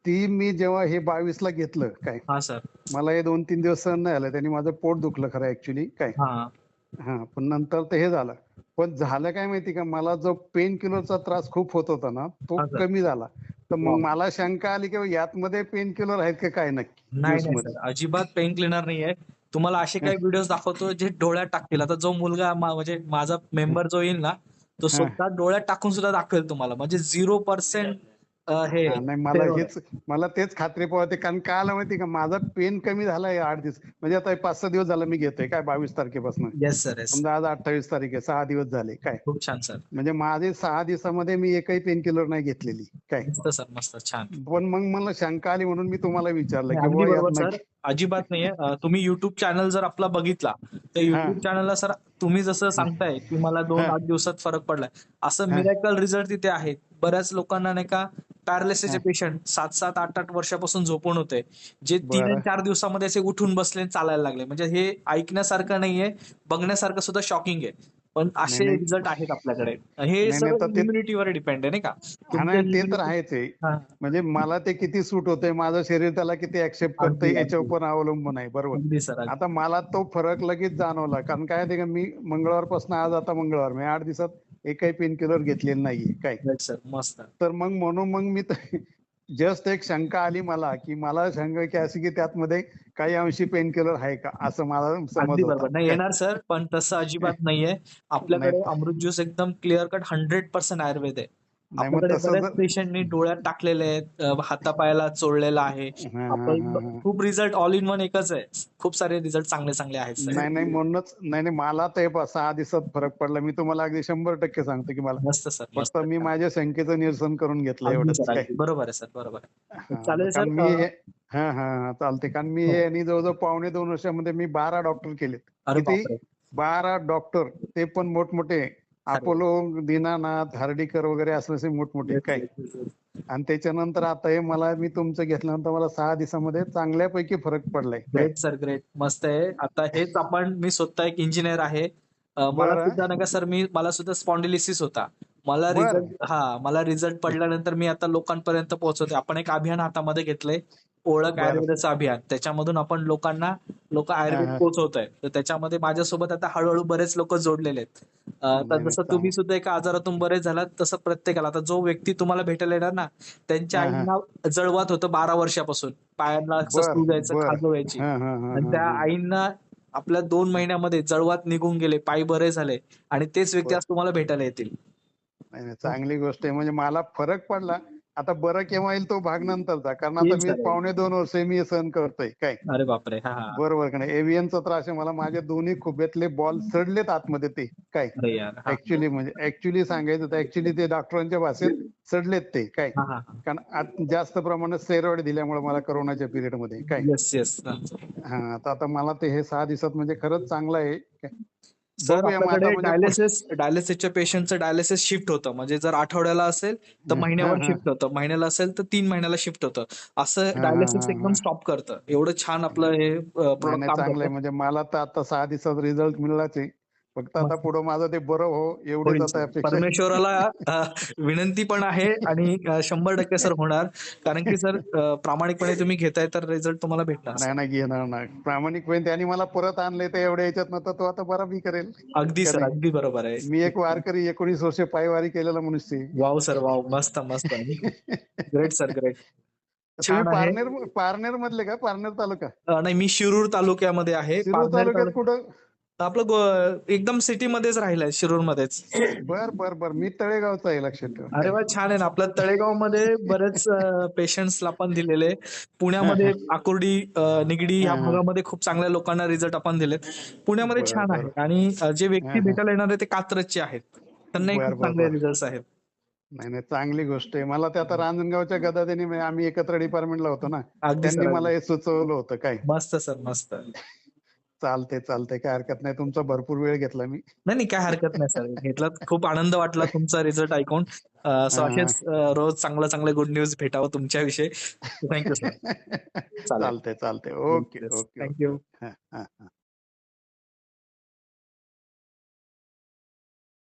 ती मी जेव्हा हे 22 ला घेतलं काय, हा सर. मला हे 2-3 दिवस सहन नाही आलं. त्यांनी माझं पोट दुखलं खरं ऍक्च्युली काय. हा हां, पण नंतर ते हे झालं. पण झालं काय माहिती का, मला जो पेन किलरचा त्रास खूप होत होता ना, तो हा सर. कमी झाला. तर वा. मग मला शंका आली, की यातमध्ये पेन किलर आहेत का काय नक्की नाही नाही ज्यूसमध्ये? सर, अजिबात पेन क्लिनर नाहीये. तुम्हाला असे काही व्हिडिओ दाखवतो जे डोळ्यात टाकतील. आता जो मुलगा म्हणजे माझा मेंबर जो येईल ना, तो हां, स्वतः डोळ्यात टाकून सुद्धा दाखवेल तुम्हाला. म्हणजे 0% हे हां. नाही स्टेरॉइड आहे. मला तेच खात्री पडते. कारण काय आलं माहिती का, माझा पेन कमी झालाय 8 दिवस. म्हणजे आता 5-6 दिवस झालं मी घेतोय काय 22 तारखेपासून. Yes sir, yes. समजा आज 28 तारीख आहे, 6 दिवस झाले काय. खूप छान सर. म्हणजे माझे 6 दिवसामध्ये मी एकही पेन किलर नाही घेतलेली काय. मस्त सर, मस्त. छान. पण मग मला शंका आली म्हणून मी तुम्हाला विचारलं, नाही, की अगदी बुवा यात बरोबर सर. नक्की. अजिबात नाहीये. तुम्ही युट्यूब चॅनल जर आपला बघितला, तर हां, युट्यूब चॅनलला सर तुम्ही जसं सांगताय, की मला 2 हां, 8 दिवसात फरक पडलाय. असं हां, मिरेकल रिझल्ट तिथे आहेत. बऱ्याच लोकांना नाही का पॅरालिसिसचे हां. पेशंट 7-7, 8-8 वर्षापासून झोपून होते. जे 3 आणि बरं. 4 दिवसामध्ये असे उठून बसले आणि चालायला लागले. म्हणजे हे ऐकण्यासारखं नाहीये, बघण्यासारखं सुद्धा शॉकिंग आहे. पण नाही, असे नाही. रिझल्ट आहेत आपल्याकडे. हे नाही, नाही. सगळं तर ते इम्युनिटीवर डिपेंड आहे नाही का? हां, तुमच्या नाही ते तर इम्युनिटी. आहेच आहे. हां. म्हणजे मला ते किती सूट होतंय, माझं शरीर त्याला किती ॲक्सेप्ट अगदी, करतंय याच्यावर अगदी. पण अवलंबून आहे. बरोबर. अगदी सर, आता अगदी. मला तो फरक लगेच जाणवला. कारण काय आहे का, मी मंगळवारपासून आज आता मंगळवार, मी 8 दिवसात एकही पेन किलर घेतलेलं नाहीये काय. Right sir. मस्त. तर मग म्हणून मग मी जस्ट एक शंका आली मला, की मला शंका की अशी की त्यातमध्ये काही अंशी पेन किलर आहे का? असं मला समज अगदी होता बरोबर. नाही काय. येणार सर, पण तसं अजिबात नाहीये. नाही, आपल्याकडे अमृत ज्यूस एकदम क्लिअर कट 100% आयुर्वेद आहे. नाही मग आपल्याकडे तसं बऱ्याच जर पेशंटनी डोळ्यात टाकलेले आहेत, हातापायाला चोळलेलं आहे. हां, हां, आपण हां, हां. खूप रिझल्ट ऑल इन वन एकच आहे. खूप सारे रिझल्ट चांगले चांगले आहेत नाही, सर. नाही म्हणूनच नाही, नाही मला तर हे पहा 6 दिवसात फरक पडला. मी तुम्हाला अगदी 100% सांगतो, की मला मस्त सर, फक्त मस्त. मी छान. माझ्या शंकेचं निरसन करून घेतलं अगदी एवढंच सर, काय. अगदी. बरोबर आहे सर, बरोबर आहे. हां, चालेल कारण सर. मी हे हां, हां, हां, चालतंय. कारण मी हो. हे आणि जवळ-जवळ पावणे 2 वर्षामध्ये मी 12 डॉक्टर केलेत. अरे किती? बापरे! 12 डॉक्टर ते पण मोठमोठे. अरे. अपोलो, दीनानाथ, हार्डीकर वगैरे असे मोठमोठे येस, काय. Yes, yes, yes. आणि त्याच्यानंतर आता हे मी तुमचं घेतल्यानंतर मला 6 दिवसामध्ये चांगल्यापैकी फरक पडलाय काय. Great sir, great. मस्त आहे. आता हेच मी स्वतः एक इंजिनिअर आहे. मला बरं, सुद्धा नाही का सर, मला सुद्धा स्पॉन्डिलिसिस होता. बरं. मला रिझल्ट पडल्यानंतर मी आता लोकांपर्यंत पोहोचवते. आपण एक अभियान हातामध्ये घेतलंय. ओळख बरं. आयुर्वेदाचं अभियान. त्याच्यामधून आपण लोक हां, आयुर्वेद हां. पोहोचवतोय. तर त्याच्यामध्ये माझ्यासोबत आता हळू बरेच लोक जोडलेले आहेत. तर नाही, नाही. जसं तुम्ही सुद्धा एका आजारातून बरे झालात, तसं प्रत्येकाला आता जो व्यक्ती तुम्हाला भेटायला येणार ना, त्यांच्या हां, हां. आईंना जळवात होतं 12 वर्षापासून. पायांना असं बरं, सूज यायचं, बरं. खाज व्हायची. हां, हां, हां, आणि हां, त्या हां. आईंना आपल्या 2 महिन्यामध्ये जळवात निघून गेले, पाय बरे झाले आणि तेच व्यक्ती बरं. आज तुम्हाला भेटायला येतील. नाही, नाही. चांगली गोष्ट आहे. म्हणजे मला फरक पडला. आता बरं केव्हा येईल तो भाग नंतरचा. कारण आता येईल मी सर, येईल. पावणे 2 वर्ष मी हे सहन करतोय काय. अरे बापरे! हां, हां. बरोबर का नाही. एव्हियनचा त्रास आहे मला. माझ्या दोन्ही खुब्यातले बॉल सडलेत आतमध्ये ते काय. अरे यार! हां. ॲक्चुअली सांगायचं तर ॲक्चुअली ते डॉक्टरांच्या भाषेत सडलेत ते काय. हां, हां, हां. कारण जास्त प्रमाणात स्टेरॉइड दिल्यामुळे मला कोरोनाच्या पिरियडमध्ये काय. Yes, yes. हां. हां, तर आता मला ते हे 6 दिवसात म्हणजे खरंच चांगलं आहे. काय. सर बघूया मग आता आपल्याकडे म्हणजे डायलिसिसच्या पेशंटचं डायलिसिस शिफ्ट होतं. म्हणजे जर आठवड्याला असेल, तर हां, महिन्यावर हां. शिफ्ट होतं. महिन्याला असेल, तर 3 महिन्याला शिफ्ट होतं. असं हां, हां, डायलिसिस हां, एकदम हां. स्टॉप करतं. एवढं छान आपलं हे नाही, प्रॉडक्ट नाही काम चांगलं करतं. आहे. म्हणजे मला तर आता 6 दिवसात रिझल्ट मिळालाच आहे. फक्त आता मस्त. पुढं माझं ते बरं हो एवढीच होईल आता सर. अपेक्षा आहे. परमेश्वराला विनंती पण आहे आणि 100% सर होणार. कारण की सर प्रामाणिकपणे तुम्ही घेताय तर रिझल्ट तुम्हाला भेटणार नाही, सर. नाही घेणार ना. प्रामाणिकपणे त्यांनी मला परत आणले तर एवढ्या ह्याच्यातनं तर तो आता बरा बी करेल. अगदी का सर, नाही? अगदी बरोबर आहे. मी एक वारकरी 19 वर्ष पायवारी केलेला मनुष्य आहे. Wow sir, wow! मस्त, मस्त. Great sir, great. तुम्ही छान आहे. पारनेर मधले का? पारनेर तालुका? नाही, मी शिरूर तालुक्यामध्ये आहे. शिरूर पारनेर तालुक्यात कुठं? आपलं एकदम सिटीमध्येच राहिलंय, शिरूरमध्येच. बर. मी तळेगावचा आहे लक्षात ठेवा. अरे काय. वाह! छान आहे ना. आपलं तळेगावमध्ये बरेच पेशंट्सला आपण दिलेले. हां, पुण्यामध्ये हां. आकुर्डी, निगडी ह्या हां, हां. भागामध्ये खूप चांगल्या लोकांना रिझल्ट आपण दिलेत. पुण्यामध्ये बरं, छान आहे बरं. आणि जे व्यक्ती हां, हां. भेटायला येणार आहे ते कात्रजचे आहेत. त्यांनाही खूप चांगले बरं. रिझल्ट्स आहेत. नाही, नाही. चांगली गोष्ट आहे. मला ते आता रांजणगावच्या गदादांनी आम्ही एकत्र डिपार्टमेंटला होतो ना. अगदी त्यांनी सर, मला अगदी. हे सुचवलं होतं काय. मस्त सर, मस्त. चालतंय. काही हरकत नाही. तुमचा भरपूर वेळ घेतला मी. नाही, नाही, काही हरकत नाही सर. घेतलात. खूप आनंद वाटला तुमचा रिझल्ट ऐकून. सो हां, हां. असेच रोज चांगले गुड न्यूज भेटावं तुमच्याविषयी. Thank you sir. चालेल. चालतंय. Yes, okay. Yes. Thank you. हां, हां.